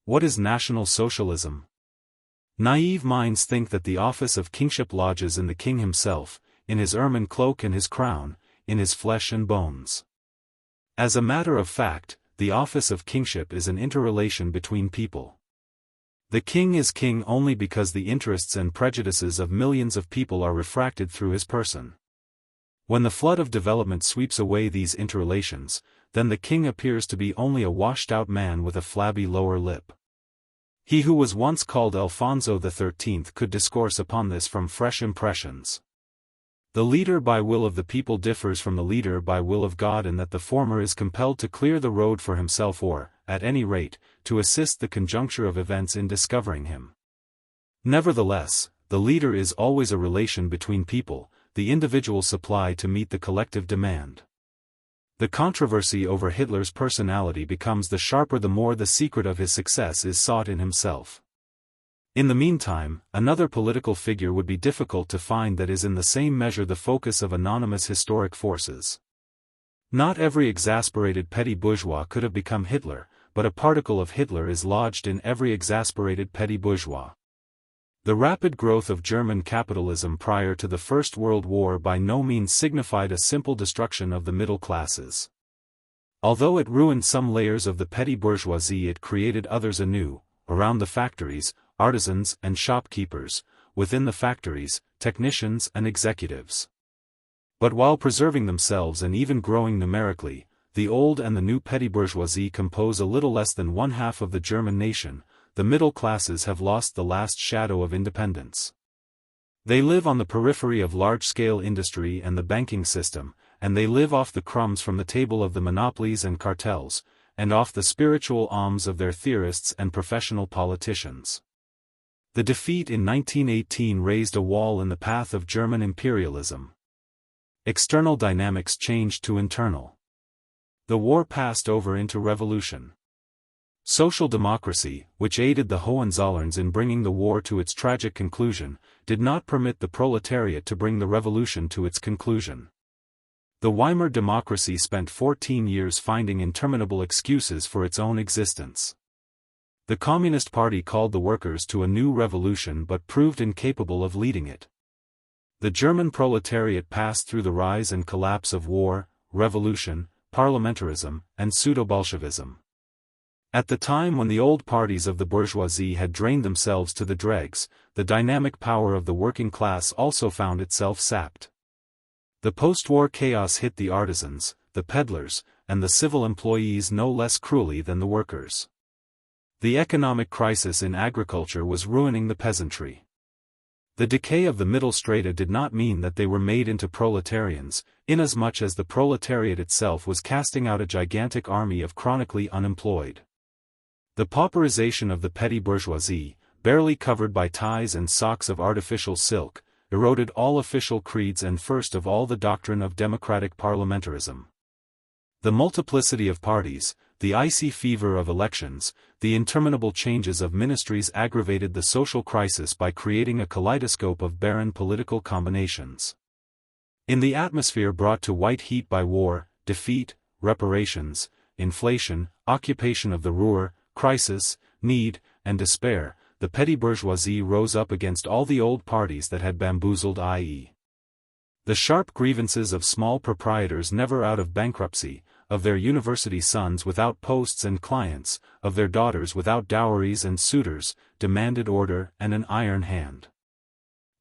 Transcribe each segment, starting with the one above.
What is National Socialism? Naive minds think that the office of kingship lodges in the king himself, in his ermine cloak and his crown, in his flesh and bones. As a matter of fact, the office of kingship is an interrelation between people. The king is king only because the interests and prejudices of millions of people are refracted through his person. When the flood of development sweeps away these interrelations, then the king appears to be only a washed-out man with a flabby lower lip. He who was once called Alfonso XIII could discourse upon this from fresh impressions. The leader by will of the people differs from the leader by will of God in that the former is compelled to clear the road for himself or, at any rate, to assist the conjuncture of events in discovering him. Nevertheless, the leader is always a relation between people, the individual supply to meet the collective demand. The controversy over Hitler's personality becomes the sharper the more the secret of his success is sought in himself. In the meantime, another political figure would be difficult to find that is in the same measure the focus of anonymous historic forces. Not every exasperated petty bourgeois could have become Hitler, but a particle of Hitler is lodged in every exasperated petty bourgeois. The rapid growth of German capitalism prior to the First World War by no means signified a simple destruction of the middle classes. Although it ruined some layers of the petty bourgeoisie, it created others anew, around the factories, artisans and shopkeepers, within the factories, technicians and executives. But while preserving themselves and even growing numerically, the old and the new petty bourgeoisie compose a little less than one half of the German nation. The middle classes have lost the last shadow of independence. They live on the periphery of large-scale industry and the banking system, and they live off the crumbs from the table of the monopolies and cartels, and off the spiritual alms of their theorists and professional politicians. The defeat in 1918 raised a wall in the path of German imperialism. External dynamics changed to internal. The war passed over into revolution. Social democracy, which aided the Hohenzollerns in bringing the war to its tragic conclusion, did not permit the proletariat to bring the revolution to its conclusion. The Weimar democracy spent 14 years finding interminable excuses for its own existence. The Communist Party called the workers to a new revolution but proved incapable of leading it. The German proletariat passed through the rise and collapse of war, revolution, parliamentarism, and pseudo-Bolshevism. At the time when the old parties of the bourgeoisie had drained themselves to the dregs, the dynamic power of the working class also found itself sapped. The post-war chaos hit the artisans, the peddlers, and the civil employees no less cruelly than the workers. The economic crisis in agriculture was ruining the peasantry. The decay of the middle strata did not mean that they were made into proletarians, inasmuch as the proletariat itself was casting out a gigantic army of chronically unemployed. The pauperization of the petty bourgeoisie, barely covered by ties and socks of artificial silk, eroded all official creeds and first of all the doctrine of democratic parliamentarism. The multiplicity of parties, the icy fever of elections, the interminable changes of ministries aggravated the social crisis by creating a kaleidoscope of barren political combinations. In the atmosphere brought to white heat by war, defeat, reparations, inflation, occupation of the Ruhr, crisis, need, and despair, the petty bourgeoisie rose up against all the old parties that had bamboozled i.e. the sharp grievances of small proprietors never out of bankruptcy, of their university sons without posts and clients, of their daughters without dowries and suitors, demanded order and an iron hand.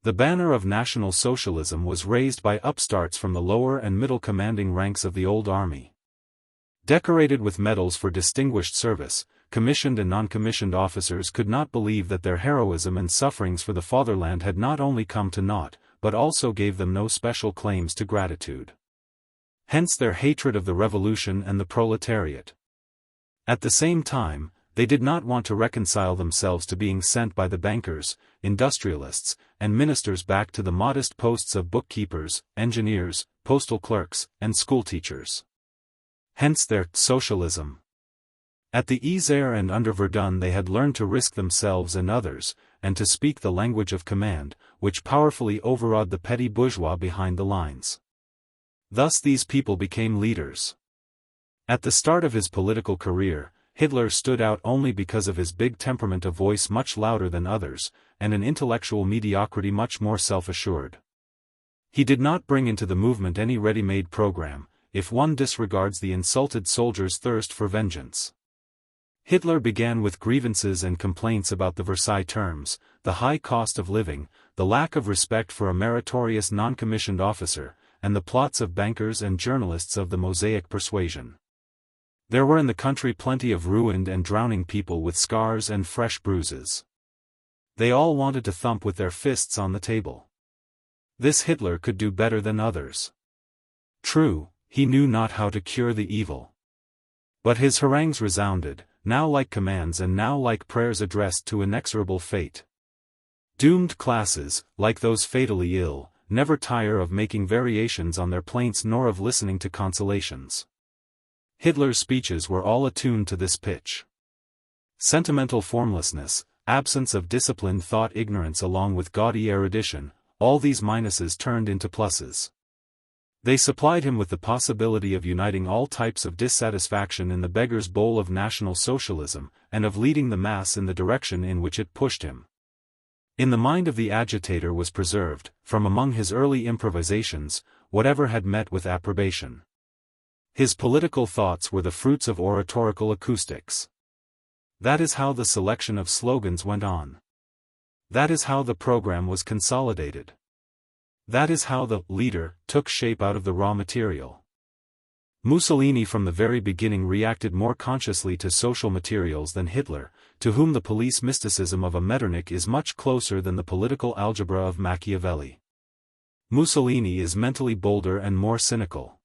The banner of National Socialism was raised by upstarts from the lower and middle commanding ranks of the old army. Decorated with medals for distinguished service, commissioned and non-commissioned officers could not believe that their heroism and sufferings for the fatherland had not only come to naught, but also gave them no special claims to gratitude. Hence their hatred of the revolution and the proletariat. At the same time, they did not want to reconcile themselves to being sent by the bankers, industrialists, and ministers back to the modest posts of bookkeepers, engineers, postal clerks, and schoolteachers. Hence their socialism. At the Isère and under Verdun they had learned to risk themselves and others, and to speak the language of command, which powerfully overawed the petty bourgeois behind the lines. Thus these people became leaders. At the start of his political career, Hitler stood out only because of his big temperament, a voice much louder than others, and an intellectual mediocrity much more self-assured. He did not bring into the movement any ready-made program, if one disregards the insulted soldiers' thirst for vengeance. Hitler began with grievances and complaints about the Versailles terms, the high cost of living, the lack of respect for a meritorious non-commissioned officer, and the plots of bankers and journalists of the Mosaic persuasion. There were in the country plenty of ruined and drowning people with scars and fresh bruises. They all wanted to thump with their fists on the table. This Hitler could do better than others. True, he knew not how to cure the evil. But his harangues resounded, now like commands and now like prayers addressed to inexorable fate. Doomed classes, like those fatally ill, never tire of making variations on their plaints nor of listening to consolations. Hitler's speeches were all attuned to this pitch. Sentimental formlessness, absence of disciplined thought, ignorance along with gaudy erudition, all these minuses turned into pluses. They supplied him with the possibility of uniting all types of dissatisfaction in the beggar's bowl of National Socialism, and of leading the mass in the direction in which it pushed him. In the mind of the agitator was preserved, from among his early improvisations, whatever had met with approbation. His political thoughts were the fruits of oratorical acoustics. That is how the selection of slogans went on. That is how the program was consolidated. That is how the leader took shape out of the raw material. Mussolini from the very beginning reacted more consciously to social materials than Hitler, to whom the police mysticism of a Metternich is much closer than the political algebra of Machiavelli. Mussolini is mentally bolder and more cynical.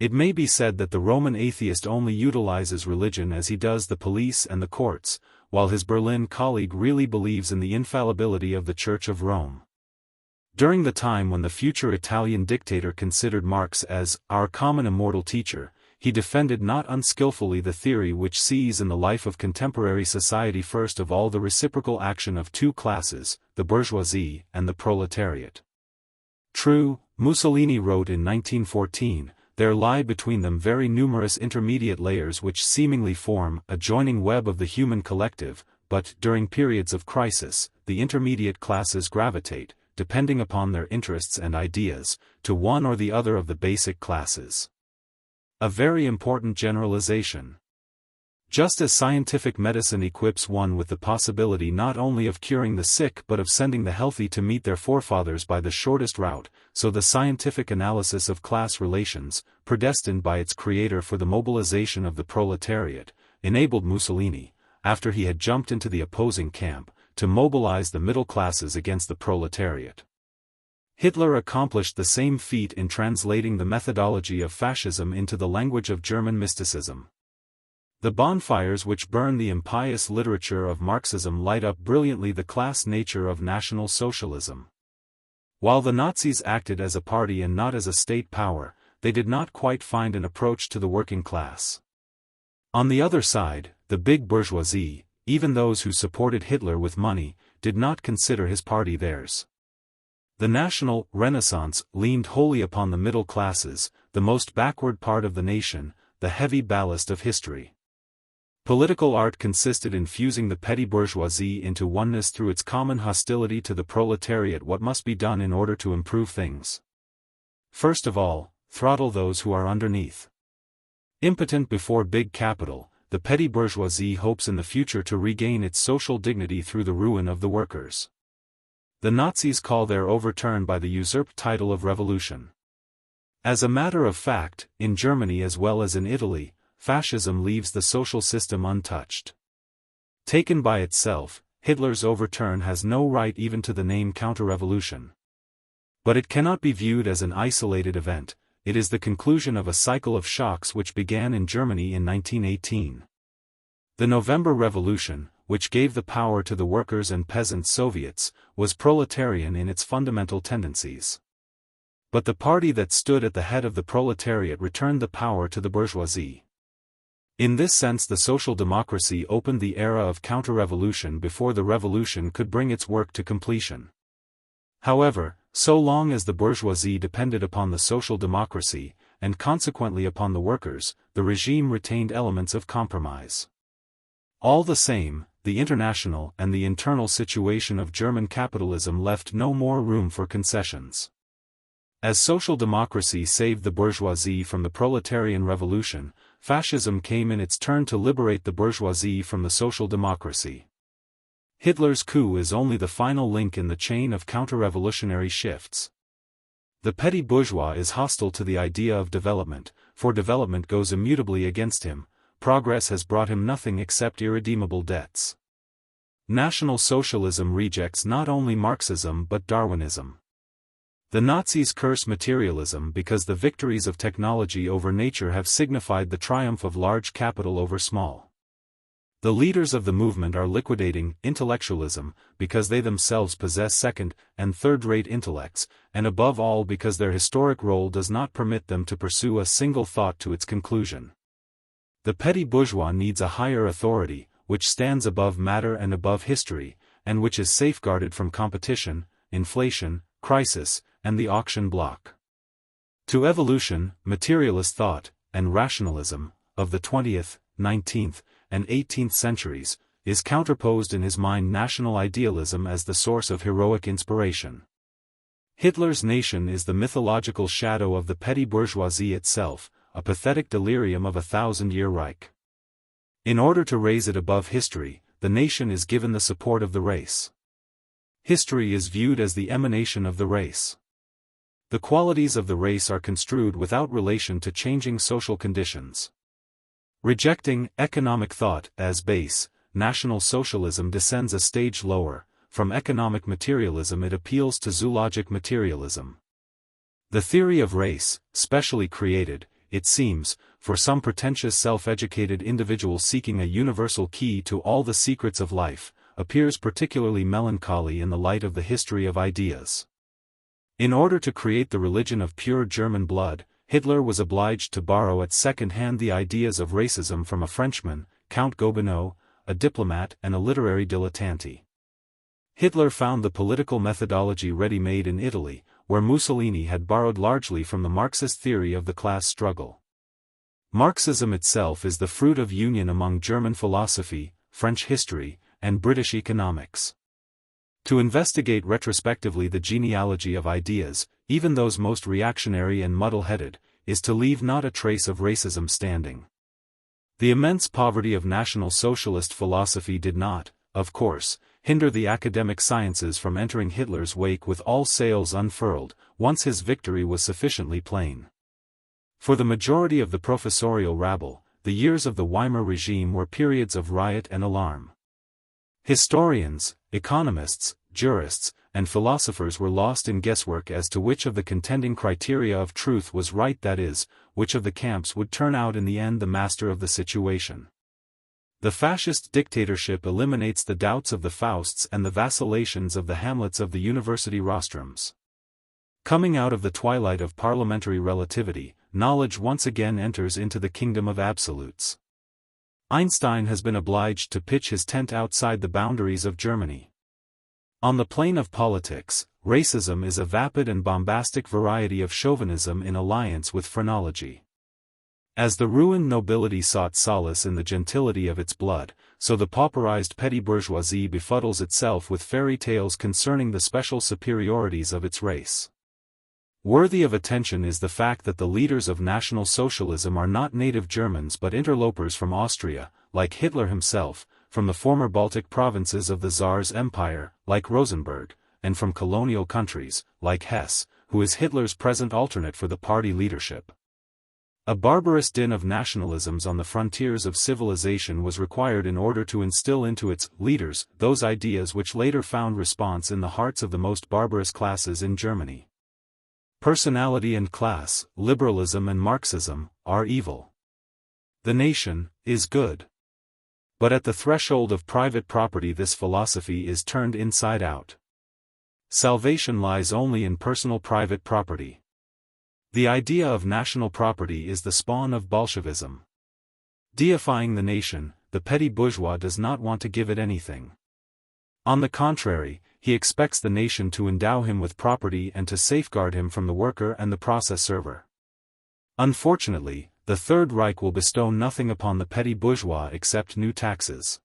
It may be said that the Roman atheist only utilizes religion as he does the police and the courts, while his Berlin colleague really believes in the infallibility of the Church of Rome. During the time when the future Italian dictator considered Marx as our common immortal teacher, he defended not unskillfully the theory which sees in the life of contemporary society first of all the reciprocal action of two classes, the bourgeoisie and the proletariat. True, Mussolini wrote in 1914, there lie between them very numerous intermediate layers which seemingly form a joining web of the human collective, but during periods of crisis, the intermediate classes gravitate, depending upon their interests and ideas, to one or the other of the basic classes. A very important generalization. Just as scientific medicine equips one with the possibility not only of curing the sick but of sending the healthy to meet their forefathers by the shortest route, so the scientific analysis of class relations, predestined by its creator for the mobilization of the proletariat, enabled Mussolini, after he had jumped into the opposing camp, to mobilize the middle classes against the proletariat. Hitler accomplished the same feat in translating the methodology of fascism into the language of German mysticism. The bonfires which burn the impious literature of Marxism light up brilliantly the class nature of National Socialism. While the Nazis acted as a party and not as a state power, they did not quite find an approach to the working class. On the other side, the big bourgeoisie, even those who supported Hitler with money, did not consider his party theirs. The National Renaissance leaned wholly upon the middle classes, the most backward part of the nation, the heavy ballast of history. Political art consisted in fusing the petty bourgeoisie into oneness through its common hostility to the proletariat. What must be done in order to improve things? First of all, throttle those who are underneath. Impotent before big capital, the petty bourgeoisie hopes in the future to regain its social dignity through the ruin of the workers. The Nazis call their overturn by the usurped title of revolution. As a matter of fact, in Germany as well as in Italy, fascism leaves the social system untouched. Taken by itself, Hitler's overturn has no right even to the name counter-revolution. But it cannot be viewed as an isolated event. It is the conclusion of a cycle of shocks which began in Germany in 1918. The November Revolution, which gave the power to the workers' and peasants' Soviets, was proletarian in its fundamental tendencies. But the party that stood at the head of the proletariat returned the power to the bourgeoisie. In this sense, the social democracy opened the era of counter-revolution before the revolution could bring its work to completion. However, so long as the bourgeoisie depended upon the social democracy, and consequently upon the workers, the regime retained elements of compromise. All the same, the international and the internal situation of German capitalism left no more room for concessions. As social democracy saved the bourgeoisie from the proletarian revolution, fascism came in its turn to liberate the bourgeoisie from the social democracy. Hitler's coup is only the final link in the chain of counter-revolutionary shifts. The petty bourgeois is hostile to the idea of development, for development goes immutably against him. Progress has brought him nothing except irredeemable debts. National Socialism rejects not only Marxism but Darwinism. The Nazis curse materialism because the victories of technology over nature have signified the triumph of large capital over small. The leaders of the movement are liquidating intellectualism because they themselves possess second- and third-rate intellects, and above all because their historic role does not permit them to pursue a single thought to its conclusion. The petty bourgeois needs a higher authority, which stands above matter and above history, and which is safeguarded from competition, inflation, crisis, and the auction block. To evolution, materialist thought, and rationalism, of the 20th, 19th, and 18th centuries, is counterposed in his mind national idealism as the source of heroic inspiration. Hitler's nation is the mythological shadow of the petty bourgeoisie itself, a pathetic delirium of a thousand-year Reich. In order to raise it above history, the nation is given the support of the race. History is viewed as the emanation of the race. The qualities of the race are construed without relation to changing social conditions. Rejecting economic thought as base, National Socialism descends a stage lower. From economic materialism it appeals to zoologic materialism. The theory of race, specially created, it seems, for some pretentious self-educated individual seeking a universal key to all the secrets of life, appears particularly melancholy in the light of the history of ideas. In order to create the religion of pure German blood, Hitler was obliged to borrow at second hand the ideas of racism from a Frenchman, Count Gobineau, a diplomat and a literary dilettante. Hitler found the political methodology ready-made in Italy, where Mussolini had borrowed largely from the Marxist theory of the class struggle. Marxism itself is the fruit of union among German philosophy, French history, and British economics. To investigate retrospectively the genealogy of ideas, even those most reactionary and muddle-headed, is to leave not a trace of racism standing. The immense poverty of National Socialist philosophy did not, of course, hinder the academic sciences from entering Hitler's wake with all sails unfurled, once his victory was sufficiently plain. For the majority of the professorial rabble, the years of the Weimar regime were periods of riot and alarm. Historians, economists, jurists, and philosophers were lost in guesswork as to which of the contending criteria of truth was right, that is, which of the camps would turn out in the end the master of the situation. The fascist dictatorship eliminates the doubts of the Fausts and the vacillations of the Hamlets of the university rostrums. Coming out of the twilight of parliamentary relativity, knowledge once again enters into the kingdom of absolutes. Einstein has been obliged to pitch his tent outside the boundaries of Germany. On the plane of politics, racism is a vapid and bombastic variety of chauvinism in alliance with phrenology. As the ruined nobility sought solace in the gentility of its blood, so the pauperized petty bourgeoisie befuddles itself with fairy tales concerning the special superiorities of its race. Worthy of attention is the fact that the leaders of National Socialism are not native Germans but interlopers from Austria, like Hitler himself, from the former Baltic provinces of the Tsar's empire, like Rosenberg, and from colonial countries, like Hesse, who is Hitler's present alternate for the party leadership. A barbarous din of nationalisms on the frontiers of civilization was required in order to instill into its leaders those ideas which later found response in the hearts of the most barbarous classes in Germany. Personality and class, liberalism and Marxism, are evil. The nation is good. But at the threshold of private property this philosophy is turned inside out. Salvation lies only in personal private property. The idea of national property is the spawn of Bolshevism. Deifying the nation, the petty bourgeois does not want to give it anything. On the contrary, he expects the nation to endow him with property and to safeguard him from the worker and the process server. Unfortunately, the Third Reich will bestow nothing upon the petty bourgeois except new taxes.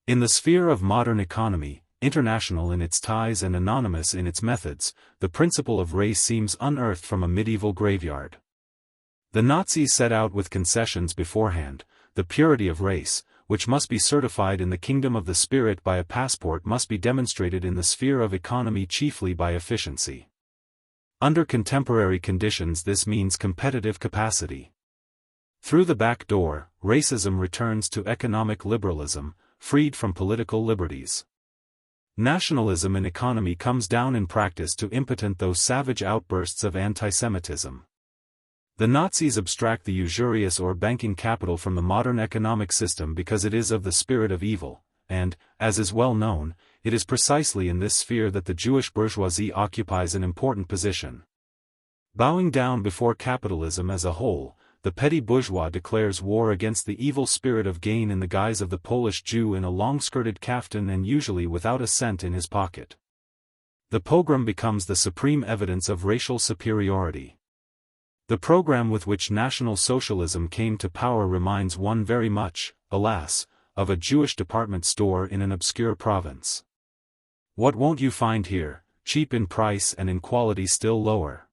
In the sphere of modern economy, international in its ties and anonymous in its methods, the principle of race seems unearthed from a medieval graveyard. The Nazis set out with concessions beforehand. The purity of race, which must be certified in the kingdom of the spirit by a passport, must be demonstrated in the sphere of economy chiefly by efficiency. Under contemporary conditions this means competitive capacity. Through the back door, racism returns to economic liberalism, freed from political liberties. Nationalism in economy comes down in practice to impotent those savage outbursts of anti-Semitism. The Nazis abstract the usurious or banking capital from the modern economic system because it is of the spirit of evil, and, as is well known, it is precisely in this sphere that the Jewish bourgeoisie occupies an important position. Bowing down before capitalism as a whole, the petty bourgeois declares war against the evil spirit of gain in the guise of the Polish Jew in a long-skirted kaftan and usually without a cent in his pocket. The pogrom becomes the supreme evidence of racial superiority. The program with which National Socialism came to power reminds one very much, alas, of a Jewish department store in an obscure province. What won't you find here, cheap in price and in quality still lower?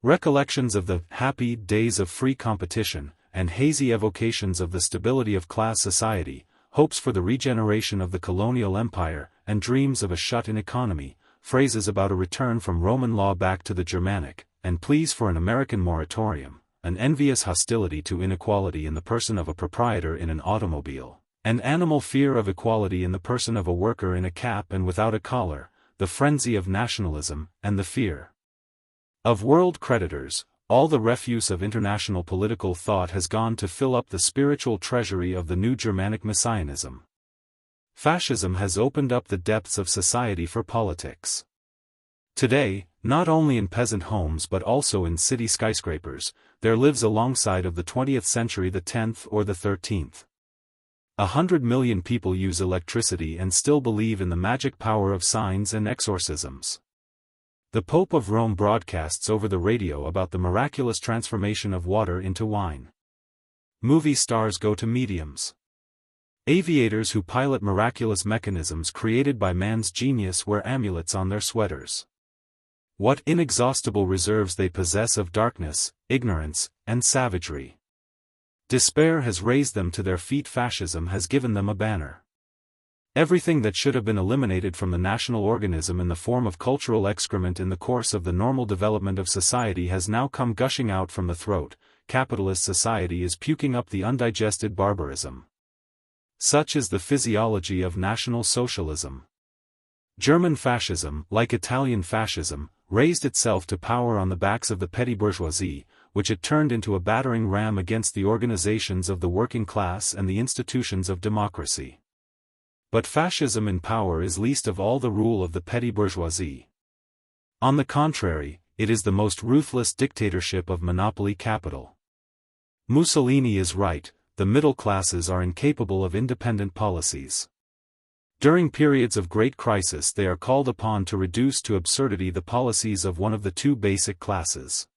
Recollections of the happy days of free competition, and hazy evocations of the stability of class society, hopes for the regeneration of the colonial empire, and dreams of a shut-in economy, phrases about a return from Roman law back to the Germanic, and pleas for an American moratorium, an envious hostility to inequality in the person of a proprietor in an automobile, an animal fear of equality in the person of a worker in a cap and without a collar, the frenzy of nationalism, and the fear of world creditors. All the refuse of international political thought has gone to fill up the spiritual treasury of the new Germanic messianism. Fascism has opened up the depths of society for politics. Today, not only in peasant homes but also in city skyscrapers, there lives alongside of the 20th century the 10th or the 13th. 100 million people use electricity and still believe in the magic power of signs and exorcisms. The Pope of Rome broadcasts over the radio about the miraculous transformation of water into wine. Movie stars go to mediums. Aviators who pilot miraculous mechanisms created by man's genius wear amulets on their sweaters. What inexhaustible reserves they possess of darkness, ignorance, and savagery. Despair has raised them to their feet. Fascism has given them a banner. Everything that should have been eliminated from the national organism in the form of cultural excrement in the course of the normal development of society has now come gushing out from the throat. Capitalist society is puking up the undigested barbarism. Such is the physiology of National Socialism. German fascism, like Italian fascism, raised itself to power on the backs of the petty bourgeoisie, which it turned into a battering ram against the organizations of the working class and the institutions of democracy. But fascism in power is least of all the rule of the petty bourgeoisie. On the contrary, it is the most ruthless dictatorship of monopoly capital. Mussolini is right, the middle classes are incapable of independent policies. During periods of great crisis they are called upon to reduce to absurdity the policies of one of the two basic classes.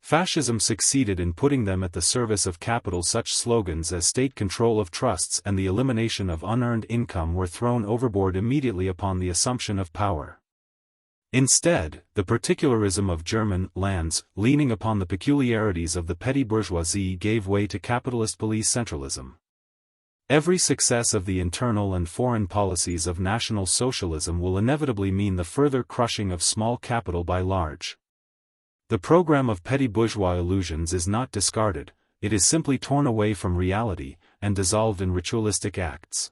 Fascism succeeded in putting them at the service of capital. Such slogans as state control of trusts and the elimination of unearned income were thrown overboard immediately upon the assumption of power. Instead, the particularism of German lands, leaning upon the peculiarities of the petty bourgeoisie, gave way to capitalist police centralism. Every success of the internal and foreign policies of National Socialism will inevitably mean the further crushing of small capital by large. The program of petty bourgeois illusions is not discarded, it is simply torn away from reality, and dissolved in ritualistic acts.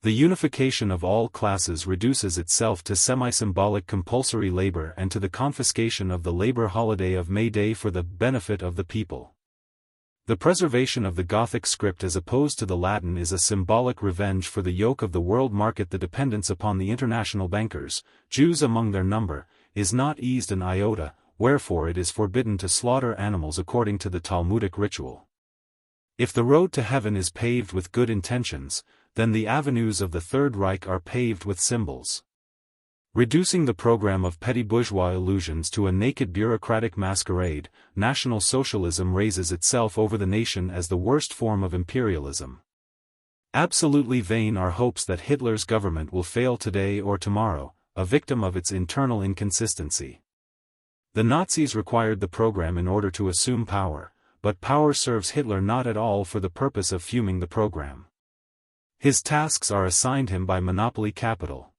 The unification of all classes reduces itself to semi-symbolic compulsory labor and to the confiscation of the labor holiday of May Day for the benefit of the people. The preservation of the Gothic script as opposed to the Latin is a symbolic revenge for the yoke of the world market. The dependence upon the international bankers, Jews among their number, is not eased an iota, wherefore it is forbidden to slaughter animals according to the Talmudic ritual. If the road to heaven is paved with good intentions, then the avenues of the Third Reich are paved with symbols. Reducing the program of petty bourgeois illusions to a naked bureaucratic masquerade, National Socialism raises itself over the nation as the worst form of imperialism. Absolutely vain are hopes that Hitler's government will fail today or tomorrow, a victim of its internal inconsistency. The Nazis required the program in order to assume power, but power serves Hitler not at all for the purpose of fuming the program. His tasks are assigned him by monopoly capital.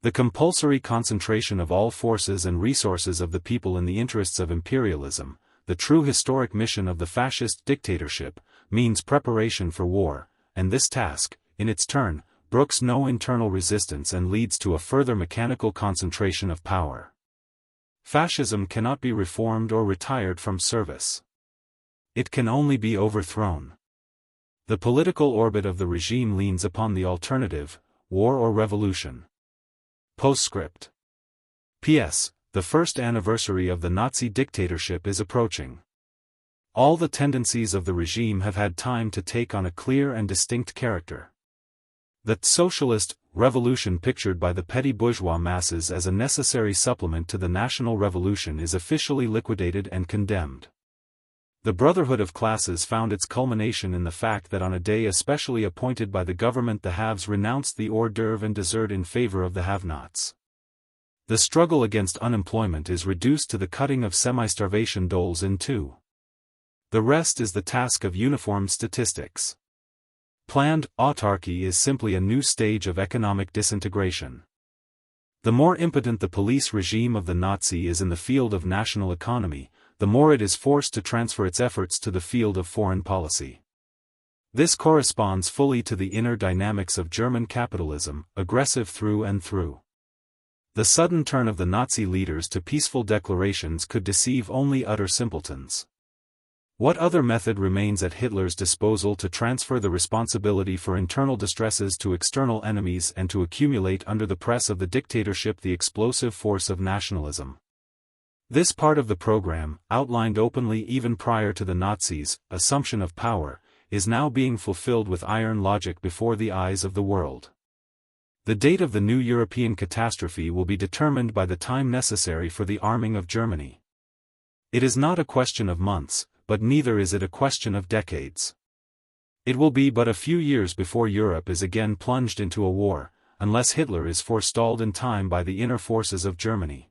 The compulsory concentration of all forces and resources of the people in the interests of imperialism, the true historic mission of the fascist dictatorship, means preparation for war, and this task, in its turn, brooks no internal resistance and leads to a further mechanical concentration of power. Fascism cannot be reformed or retired from service. It can only be overthrown. The political orbit of the regime leans upon the alternative, war or revolution. Postscript. P.S. The first anniversary of the Nazi dictatorship is approaching. All the tendencies of the regime have had time to take on a clear and distinct character. The socialist revolution pictured by the petty bourgeois masses as a necessary supplement to the national revolution is officially liquidated and condemned. The brotherhood of classes found its culmination in the fact that on a day especially appointed by the government the haves renounced the hors d'oeuvre and dessert in favor of the have-nots. The struggle against unemployment is reduced to the cutting of semi-starvation doles in two. The rest is the task of uniform statistics. Planned autarky is simply a new stage of economic disintegration. The more impotent the police regime of the Nazi is in the field of national economy, the more it is forced to transfer its efforts to the field of foreign policy. This corresponds fully to the inner dynamics of German capitalism, aggressive through and through. The sudden turn of the Nazi leaders to peaceful declarations could deceive only utter simpletons. What other method remains at Hitler's disposal to transfer the responsibility for internal distresses to external enemies and to accumulate under the press of the dictatorship the explosive force of nationalism? This part of the program, outlined openly even prior to the Nazis' assumption of power, is now being fulfilled with iron logic before the eyes of the world. The date of the new European catastrophe will be determined by the time necessary for the arming of Germany. It is not a question of months, but neither is it a question of decades. It will be but a few years before Europe is again plunged into a war, unless Hitler is forestalled in time by the inner forces of Germany.